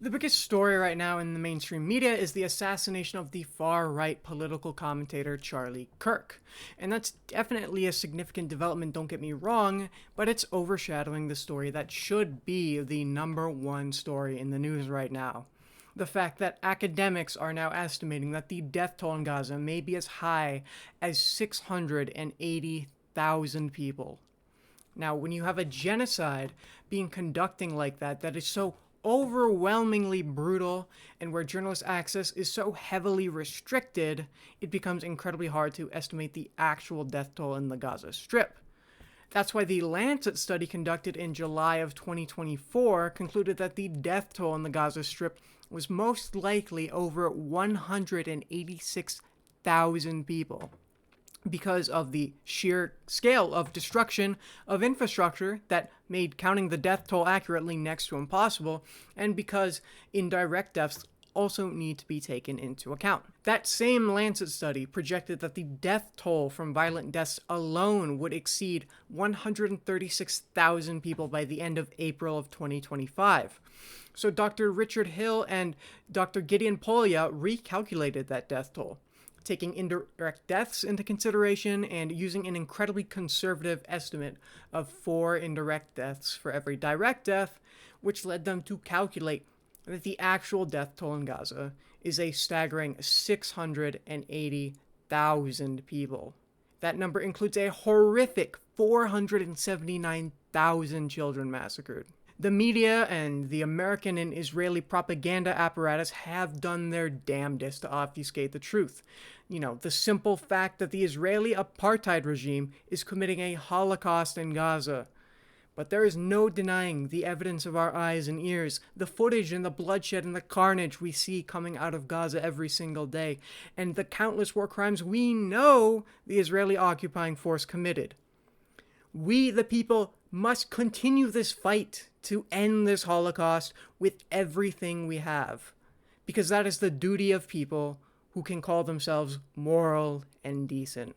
The biggest story right now in the mainstream media is the assassination of the far-right political commentator Charlie Kirk. And that's definitely a significant development, don't get me wrong, but it's overshadowing the story that should be the number one story in the news right now. The fact that academics are now estimating that the death toll in Gaza may be as high as 680,000 people. Now, when you have a genocide being conducting like that is so overwhelmingly brutal and where journalist access is so heavily restricted, it becomes incredibly hard to estimate the actual death toll in the Gaza Strip. That's why the Lancet study conducted in July of 2024 concluded that the death toll in the Gaza Strip was most likely over 186,000 people, because of the sheer scale of destruction of infrastructure that made counting the death toll accurately next to impossible, and because indirect deaths also need to be taken into account. That same Lancet study projected that the death toll from violent deaths alone would exceed 136,000 people by the end of April of 2025. So Dr. Richard Hill and Dr. Gideon Polya recalculated that death toll, taking indirect deaths into consideration and using an incredibly conservative estimate of 4 indirect deaths for every direct death, which led them to calculate that the actual death toll in Gaza is a staggering 680,000 people. That number includes a horrific 479,000 children massacred. The media and the American and Israeli propaganda apparatus have done their damnedest to obfuscate the truth. The simple fact that the Israeli apartheid regime is committing a Holocaust in Gaza. But there is no denying the evidence of our eyes and ears, the footage and the bloodshed and the carnage we see coming out of Gaza every single day, and the countless war crimes we know the Israeli occupying force committed. We, the people, must continue this fight to end this Holocaust with everything we have, because that is the duty of people who can call themselves moral and decent.